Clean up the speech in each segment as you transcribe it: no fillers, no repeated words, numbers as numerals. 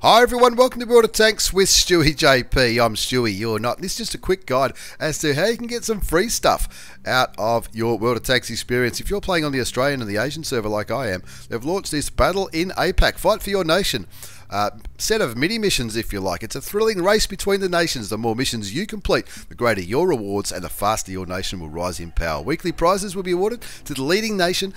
Hi everyone, welcome to World of Tanks with stewiejp. I'm Stewie, you're not. This is just a quick guide as to how you can get some free stuff out of your World of Tanks experience. If you're playing on the Australian and the Asian server like I am, they've launched this Battle in APAC, Fight for Your Nation. Set of mini missions, if you like. It's a thrilling race between the nations. The more missions you complete, the greater your rewards and the faster your nation will rise in power. Weekly prizes will be awarded to the leading nation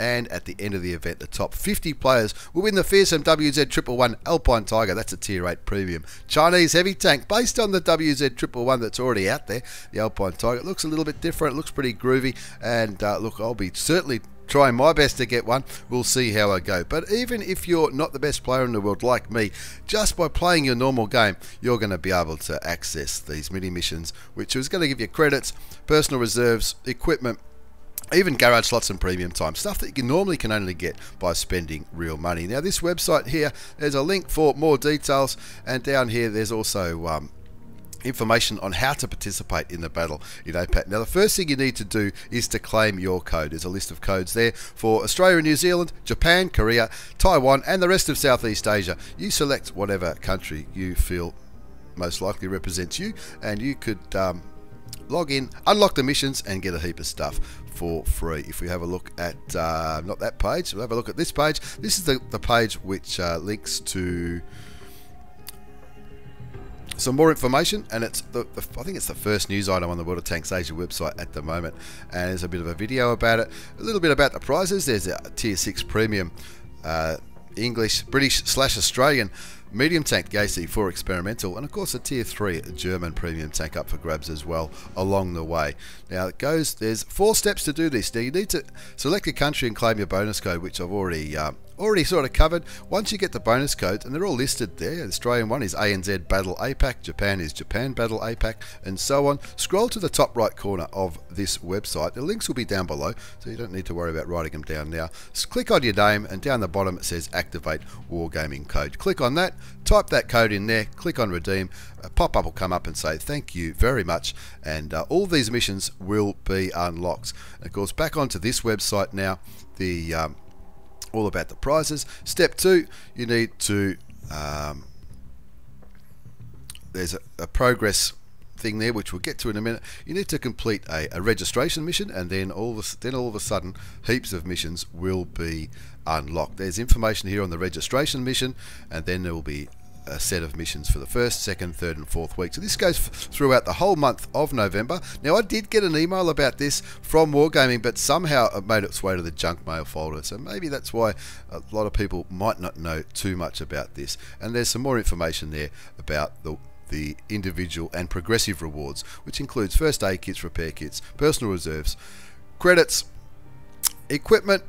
and at the end of the event, the top 50 players will win the fearsome WZ111 Alpine Tiger. That's a tier 8 premium Chinese heavy tank based on the WZ111 that's already out there. The Alpine Tiger, it looks a little bit different, it looks pretty groovy, and look, I'll be certainly trying my best to get one. We'll see how I go. But even if you're not the best player in the world like me, just by playing your normal game, you're going to be able to access these mini missions, which is going to give you credits, personal reserves, equipment, even garage slots and premium time, stuff that you normally can only get by spending real money. Now this website here, there's a link for more details, and down here there's also information on how to participate in the battle in APAC. Now the first thing you need to do is to claim your code. There's a list of codes there for Australia and New Zealand, Japan, Korea, Taiwan and the rest of Southeast Asia. You select whatever country you feel most likely represents you, and you could log in, unlock the missions and get a heap of stuff for free. If we have a look at not that page, we'll have a look at this page. This is the page which links to some more information, and it's I think it's the first news item on the World of Tanks Asia website at the moment, and there's a bit of a video about it, a little bit about the prizes. There's a tier 6 premium English, British / Australian medium tank, the AC4 experimental, and of course a tier 3 German premium tank up for grabs as well along the way. Now there's 4 steps to do this. Now you need to select a country and claim your bonus code, which I've already sort of covered. Once you get the bonus codes, and they're all listed there, the Australian one is ANZBATTLEAPAC, Japan is JAPANBATTLEAPAC, and so on. Scroll to the top right corner of this website. The links will be down below, so you don't need to worry about writing them down now. Just click on your name, and down the bottom it says activate wargaming code. Click on that, type that code in there, click on redeem. A pop-up will come up and say thank you very much, and all these missions will be unlocked. And of course, back onto this website now, the all about the prizes. Step 2, you need to there's a progress thing there which we'll get to in a minute. You need to complete a registration mission, and then all of a sudden heaps of missions will be unlocked. There's information here on the registration mission, and then there will be a set of missions for the 1st, 2nd, 3rd and 4th week. So this goes throughout the whole month of November. Now I did get an email about this from Wargaming, but somehow it made its way to the junk mail folder, so maybe that's why a lot of people might not know too much about this. And there's some more information there about the individual and progressive rewards, which includes first aid kits, repair kits, personal reserves, credits, equipment.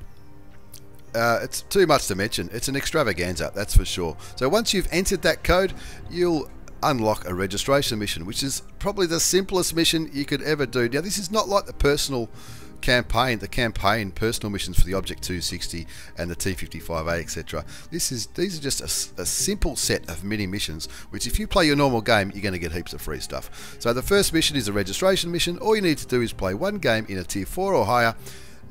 It's too much to mention. It's an extravaganza, that's for sure. So once you've entered that code, you'll unlock a registration mission, which is probably the simplest mission you could ever do. Now this is not like the personal campaign, personal missions for the Object 260 and the T55A, etc. These are just a simple set of mini missions, which if you play your normal game, you're going to get heaps of free stuff. So the first mission is a registration mission. All you need to do is play one game in a tier 4 or higher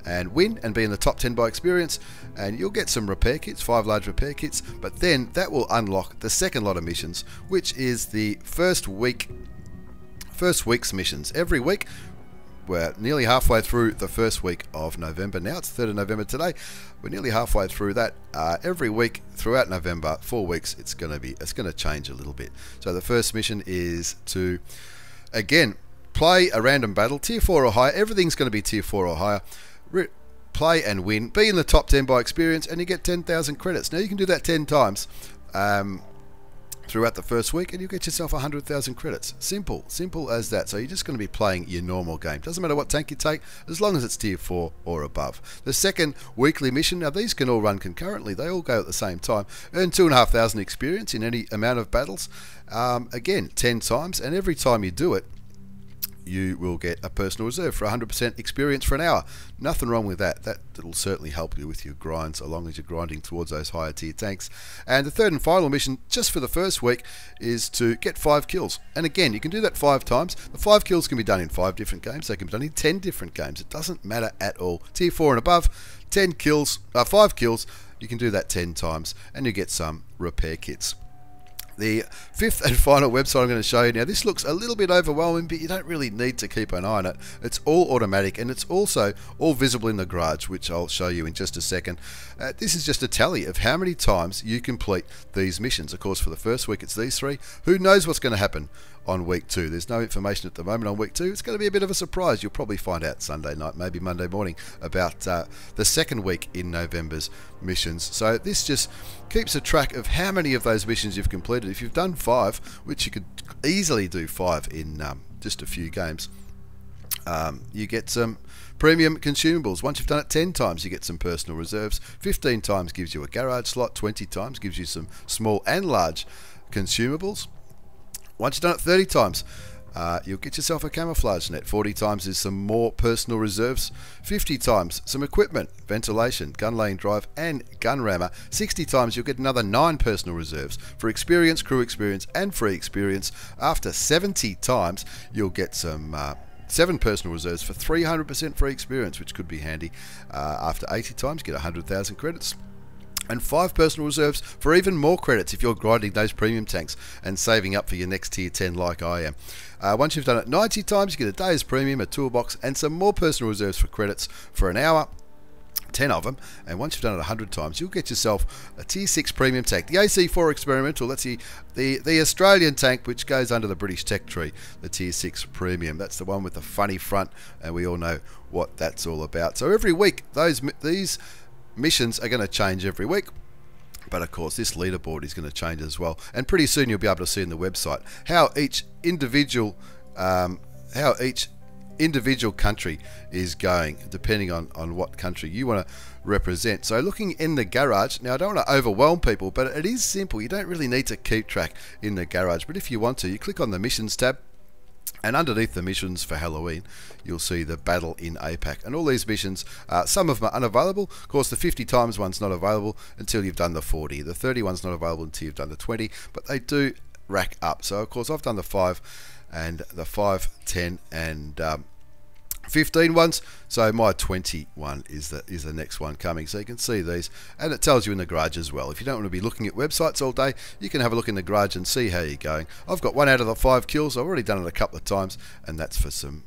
and win and be in the top 10 by experience, and you'll get some repair kits, 5 large repair kits, but then that will unlock the second lot of missions, which is the first week's missions. Every week, we're nearly halfway through the first week of November now. It's 3rd of November today. We're nearly halfway through that. Every week throughout November, 4 weeks, it's going to change a little bit. So the first mission is to, again, play a random battle, tier 4 or higher. Everything's going to be tier 4 or higher. Play and win, be in the top 10 by experience, and you get 10,000 credits. Now you can do that 10 times throughout the first week, and you get yourself 100,000 credits. Simple as that. So you're just going to be playing your normal game. Doesn't matter what tank you take, as long as it's tier 4 or above. The second weekly mission, now these can all run concurrently. They all go at the same time. Earn 2,500 experience in any amount of battles. Again, 10 times, and every time you do it, you will get a personal reserve for 100% experience for an hour. Nothing wrong with that. That'll certainly help you with your grinds, as long as you're grinding towards those higher tier tanks. And the third and final mission, just for the first week, is to get 5 kills. And again, you can do that 5 times. The 5 kills can be done in 5 different games. They can be done in 10 different games. It doesn't matter at all. Tier 4 and above, 10 kills, 5 kills. You can do that 10 times, and you get some repair kits. The fifth and final website I'm going to show you now, this looks a little bit overwhelming, but you don't really need to keep an eye on it. It's all automatic, and it's also all visible in the garage, which I'll show you in just a second. This is just a tally of how many times you complete these missions. Of course, for the first week it's these 3. Who knows what's going to happen on week 2? There's no information at the moment on week 2. It's going to be a bit of a surprise. You'll probably find out Sunday night, maybe Monday morning, about the second week in November's missions. So this just keeps a track of how many of those missions you've completed. If you've done 5, which you could easily do 5 in just a few games, you get some premium consumables. Once you've done it 10 times, you get some personal reserves. 15 times gives you a garage slot. 20 times gives you some small and large consumables. Once you've done it 30 times, you'll get yourself a camouflage net. 40 times is some more personal reserves. 50 times some equipment, ventilation, gun laying drive and gun rammer. 60 times you'll get another 9 personal reserves for experience, crew experience and free experience. After 70 times you'll get some 7 personal reserves for 300% free experience, which could be handy. After 80 times you get 100,000 credits. And 5 personal reserves for even more credits if you're grinding those premium tanks and saving up for your next tier 10 like I am. Once you've done it 90 times, you get a day's premium, a toolbox, and some more personal reserves for credits for an hour. 10 of them, and once you've done it 100 times, you'll get yourself a tier 6 premium tank, the AC4 experimental. That's the Australian tank, which goes under the British tech tree, the tier 6 premium. That's the one with the funny front, and we all know what that's all about. So every week these missions are going to change every week, but of course this leaderboard is going to change as well, and pretty soon you'll be able to see in the website how each individual country is going, depending on what country you want to represent. So looking in the garage now, I don't want to overwhelm people, but it is simple. You don't really need to keep track in the garage, but if you want to, you click on the missions tab, and underneath the missions for Halloween, you'll see the Battle in APAC. And all these missions, some of them are unavailable. Of course, the 50 times one's not available until you've done the 40. The 30 one's not available until you've done the 20, but they do rack up. So, of course, I've done the 5 and the 5, 10, and 15 ones. So my 21 is the next one coming. So you can see these, and it tells you in the garage as well. If you don't want to be looking at websites all day, you can have a look in the garage and see how you're going. I've got 1 out of the 5 kills. I've already done it a couple of times, and that's for some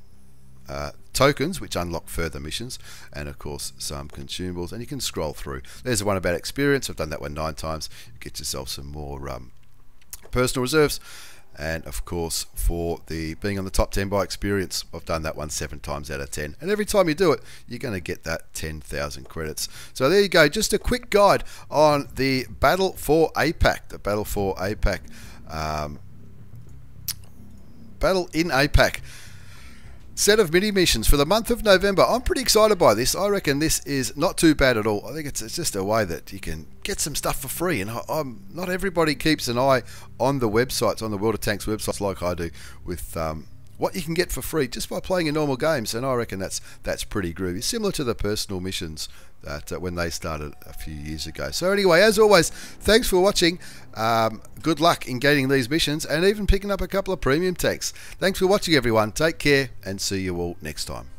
tokens which unlock further missions, and of course some consumables. And you can scroll through. There's the one about experience. I've done that one 9 times. You get yourself some more personal reserves. And of course, for the being on the top 10 by experience, I've done that one 7 times out of 10. And every time you do it, you're going to get that 10,000 credits. So there you go, just a quick guide on the Battle for APAC, the Battle for APAC, Battle in APAC set of mini missions for the month of November. I'm pretty excited by this. I reckon this is not too bad at all. I think it's just a way that you can get some stuff for free, and not everybody keeps an eye on the websites, on the World of Tanks websites like I do, with what you can get for free just by playing in normal games. And I reckon that's pretty groovy, similar to the personal missions that when they started a few years ago. So anyway, as always, thanks for watching. Good luck in gaining these missions and even picking up a couple of premium tanks. Thanks for watching, everyone. Take care and see you all next time.